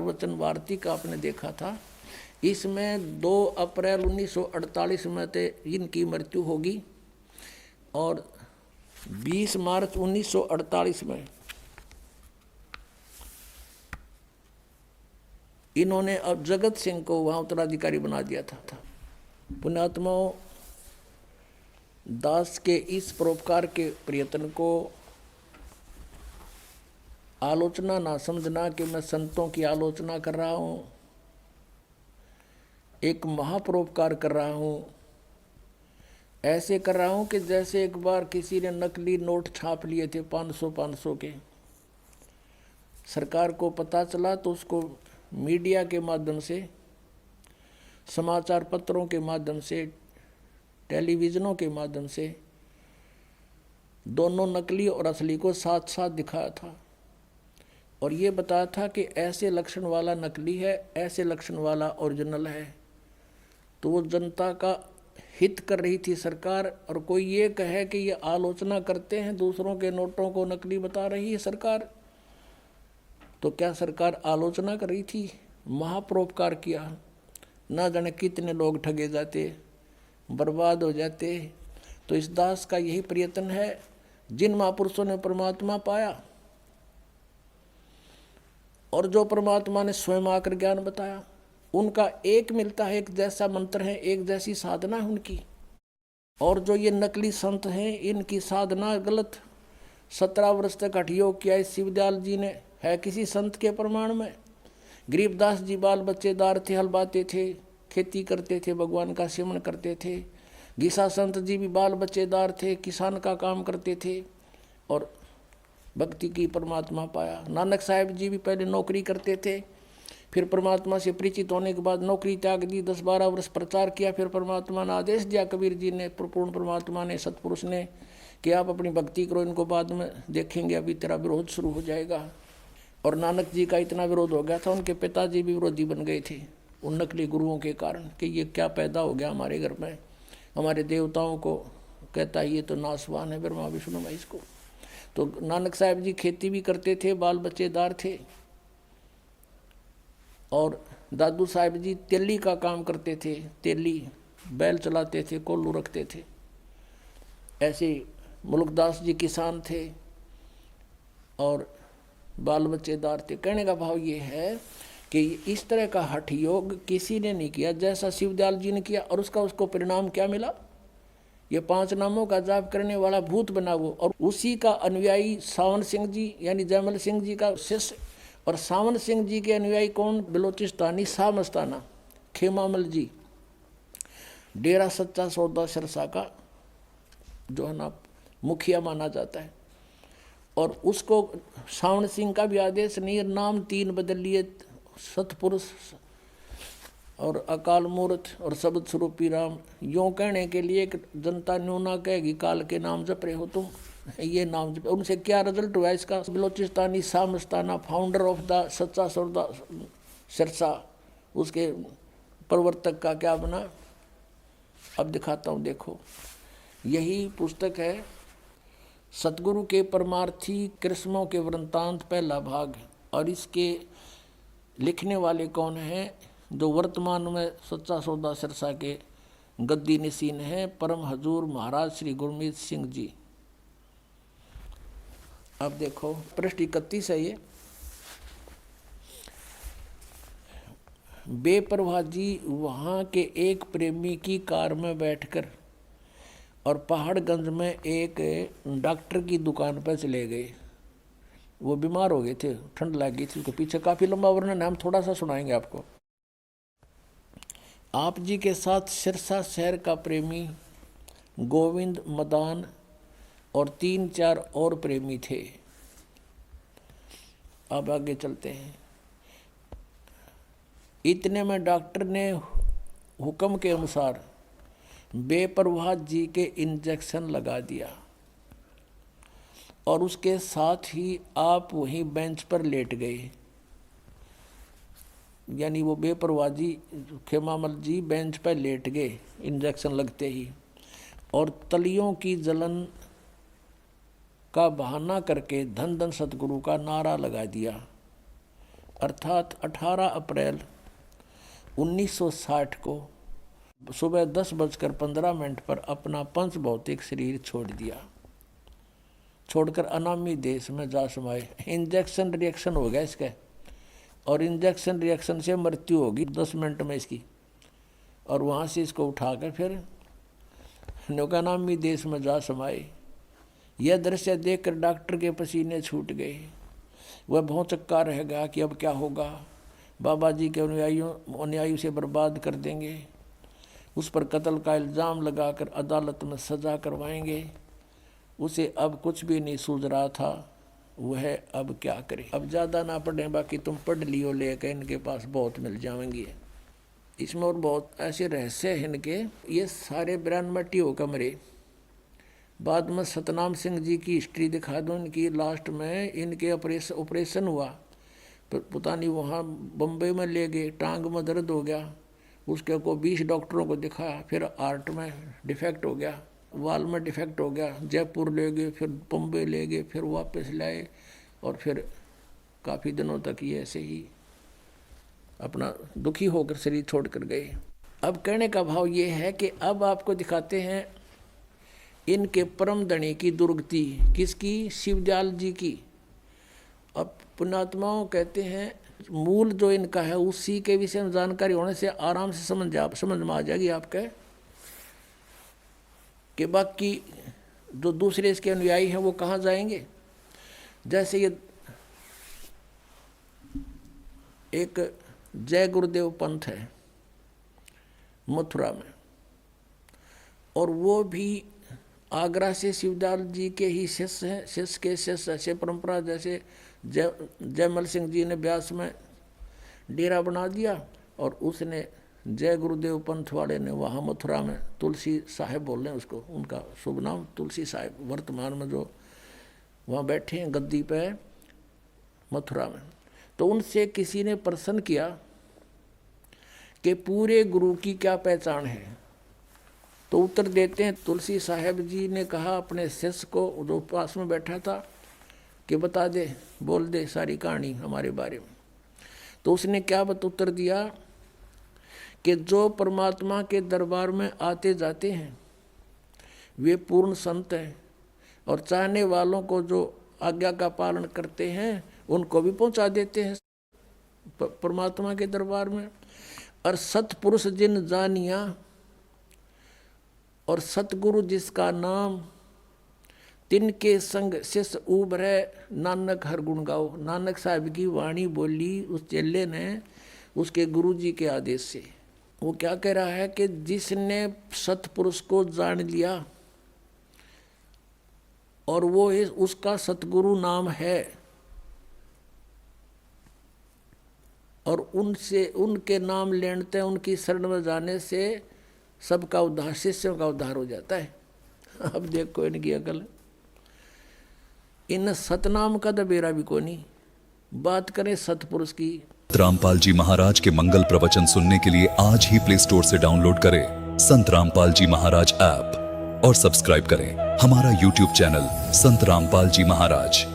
प्रवचन भारती का आपने देखा था। इसमें 2 अप्रैल 1948 में ते इनकी मृत्यु होगी और 20 मार्च 1948 में इन्होंने अब जगत सिंह को वहाँ उत्तराधिकारी बना दिया था। पुण्यात्माओं, दास के इस परोपकार के प्रयत्न को आलोचना ना समझना कि मैं संतों की आलोचना कर रहा हूँ, एक महापरोपकार कर रहा हूँ। ऐसे कर रहा हूँ कि जैसे एक बार किसी ने नकली नोट छाप लिए थे 500 के, सरकार को पता चला तो उसको मीडिया के माध्यम से, समाचार पत्रों के माध्यम से, टेलीविज़नों के माध्यम से दोनों नकली और असली को साथ साथ दिखाया था और ये बताया था कि ऐसे लक्षण वाला नकली है, ऐसे लक्षण वाला ओरिजिनल है। तो वो जनता का हित कर रही थी सरकार। और कोई ये कहे कि ये आलोचना करते हैं, दूसरों के नोटों को नकली बता रही है सरकार, तो क्या सरकार आलोचना कर रही थी? महापरोपकार किया। ना जाने कितने लोग ठगे जाते, बर्बाद हो जाते। तो इस दास का यही प्रयत्न है। जिन महापुरुषों ने परमात्मा पाया और जो परमात्मा ने स्वयं आकर ज्ञान बताया, उनका एक मिलता है, एक जैसा मंत्र है, एक जैसी साधना है उनकी। और जो ये नकली संत हैं, इनकी साधना गलत। 17 वर्ष तक हठ योग किया इस शिवदयाल जी ने, है किसी संत के प्रमाण में? गरीबदास जी बाल बच्चेदार थे, हल बाते थे, खेती करते थे, भगवान का सेवन करते थे। गीसा संत जी भी बाल बच्चेदार थे, किसान का काम करते थे और भक्ति की परमात्मा पाया। नानक साहब जी भी पहले नौकरी करते थे, फिर परमात्मा से परिचित होने के बाद नौकरी त्याग दी, 10-12 वर्ष प्रचार किया, फिर परमात्मा ने आदेश दिया, कबीर जी ने, पूर्ण परमात्मा ने, सतपुरुष ने, कि आप अपनी भक्ति करो, इनको बाद में देखेंगे, अभी तेरा विरोध शुरू हो जाएगा। और नानक जी का इतना विरोध हो गया था, उनके पिताजी भी विरोधी बन गए थे उन नकली गुरुओं के कारण, कि ये क्या पैदा हो गया हमारे घर में, हमारे देवताओं को कहता है ये तो नासवान है, ब्रह्मा विष्णु महेश को। तो नानक साहब जी खेती भी करते थे, बाल बच्चेदार थे। और दादू साहब जी तेली का काम करते थे, तेली बैल चलाते थे, कोल्लू रखते थे। ऐसे मुल्कदास जी किसान थे और बाल बच्चेदार थे। कहने का भाव ये है कि इस तरह का हठ योग किसी ने नहीं किया जैसा शिवदयाल जी ने किया। और उसको परिणाम क्या मिला? ये 5 नामों का जाप करने वाला भूत बना वो। और उसी का अनुयायी सावन सिंह जी यानी जयमल सिंह जी का शिष्य। और सावन सिंह जी के अनुयायी कौन? बलोचिस्तानी शाह मस्ताना खेमामल जी, डेरा सच्चा सौदा सिरसा का जो है ना मुखिया माना जाता है। और उसको सावन सिंह का भी आदेश नहीं, नाम 3 बदल लिए, सतपुरुष और अकाल मूर्त और शब्द स्वरूपी राम। यूँ कहने के लिए कि जनता न्यू ना कहेगी काल के नाम जप रहे हो तुम, ये नाम जप। उनसे क्या रिजल्ट हुआ इसका? बलोचिस्तानी शाह मस्ताना फाउंडर ऑफ द सच्चा सौदा सिरसा, उसके प्रवर्तक का क्या बना? अब दिखाता हूँ, देखो। यही पुस्तक है सतगुरु के परमार्थी कृष्णों के वृंतांत, पहला भाग। और इसके लिखने वाले कौन हैं? जो वर्तमान में सच्चा सौदा सिरसा के गद्दी नशीन हैं, परम हजूर महाराज श्री गुरमीत सिंह जी। अब देखो पृष्ठ 31 है ये। बेपरवाह जी वहाँ के एक प्रेमी की कार में बैठकर और पहाड़गंज में एक डॉक्टर की दुकान पर चले गए। वो बीमार हो गए थे, ठंड लग गई थी उसको। पीछे काफ़ी लंबा वर्णन है, हम थोड़ा सा सुनाएंगे आपको। आप जी के साथ सिरसा शहर का प्रेमी गोविंद, मदान और 3-4 और प्रेमी थे। अब आगे चलते हैं। इतने में डॉक्टर ने हुक्म के अनुसार बेपरवाह जी के इंजेक्शन लगा दिया और उसके साथ ही आप वहीं बेंच पर लेट गए। यानी वो बेपरवाह जी खेमामल जी बेंच पर लेट गए इंजेक्शन लगते ही, और तलियों की जलन का बहाना करके धन धन सतगुरु का नारा लगा दिया। अर्थात 18 अप्रैल 1960 को सुबह 10:15 पर अपना पंच भौतिक शरीर छोड़ दिया, छोड़कर अनामी देश में जा समाये। इंजेक्शन रिएक्शन हो गया इसका, और इंजेक्शन रिएक्शन से मृत्यु होगी 10 मिनट में इसकी, और वहाँ से इसको उठाकर फिर नौकानामी देश में जा समाये। यह दृश्य देखकर डॉक्टर के पसीने छूट गए। वह बहुत चक्का रह गया कि अब क्या होगा, बाबा जी के अनुयायियों से बर्बाद कर देंगे, उस पर कत्ल का इल्ज़ाम लगाकर अदालत में सज़ा करवाएंगे। उसे अब कुछ भी नहीं सूझ रहा था, वह अब क्या करे। अब ज़्यादा ना पढ़ें, बाकी तुम पढ़ लियो, लेकर इनके पास बहुत मिल जाएंगे। इसमें और बहुत ऐसे रहस्य हैं इनके। ये सारे 92 होकर मरे। बाद में सतनाम सिंह जी की हिस्ट्री दिखा दो इनकी। लास्ट में इनके ऑपरेशन हुआ, पता नहीं वहाँ बम्बई में ले गए, टांग में दर्द हो गया, उसके को 20 डॉक्टरों को दिखाया, फिर हार्ट में डिफेक्ट हो गया, वाल में डिफेक्ट हो गया, जयपुर ले गए, फिर बम्बई ले गए, फिर वापस लाए, और फिर काफ़ी दिनों तक ये ऐसे ही अपना दुखी होकर शरीर छोड़ कर गए। अब कहने का भाव ये है कि अब आपको दिखाते हैं इनके परम धनी की दुर्गति। किसकी? शिवदयाल जी की। अब पुण्यात्माओं कहते हैं मूल जो इनका है उसी के विषय में जानकारी होने से आराम से समझ में आ जाएगी आपके, कि बाकी जो दूसरे इसके अनुयायी हैं वो कहाँ जाएंगे। जैसे ये एक जय गुरुदेव पंथ है मथुरा में, और वो भी आगरा से शिवदयाल जी के ही शिष्य हैं, शिष्य के शिष्य ऐसे परंपरा। जैसे जयमल सिंह जी ने ब्यास में डेरा बना दिया, और उसने जय गुरुदेव पंथ वाले ने वहाँ मथुरा में तुलसी साहिब बोल रहे हैं उसको, उनका शुभ नाम तुलसी साहिब, वर्तमान में जो वहाँ बैठे हैं गद्दी पे मथुरा में। तो उनसे किसी ने प्रश्न किया कि पूरे गुरु की क्या पहचान है, तो उत्तर देते हैं तुलसी साहिब जी ने कहा अपने शिष्य को जो पास में बैठा था कि बता दे, बोल दे सारी कहानी हमारे बारे में। तो उसने क्या उत्तर दिया कि जो परमात्मा के दरबार में आते जाते हैं वे पूर्ण संत हैं, और चाहने वालों को जो आज्ञा का पालन करते हैं उनको भी पहुंचा देते हैं परमात्मा के दरबार में। और सतपुरुष जिन जानिया, और सतगुरु जिसका नाम, तिनके संग शिष्य उभरे नानक हर गुण गाओ। नानक साहब की वाणी बोली उस चेले ने उसके गुरु जी के आदेश से। वो क्या कह रहा है कि जिसने सतपुरुष को जान लिया और वो उसका सतगुरु नाम है, और उनसे उनके नाम लेते उनकी शरण में जाने से सबका उद्धार, शिष्यों का उद्धार हो जाता है। अब देखो इनकी अकल, इन सतनाम का दबेरा भी को नहीं। बात करें सतपुरुष की। संत रामपाल जी महाराज के मंगल प्रवचन सुनने के लिए आज ही प्ले स्टोर से डाउनलोड करें संत रामपाल जी महाराज ऐप और सब्सक्राइब करें हमारा यूट्यूब चैनल संत रामपाल जी महाराज।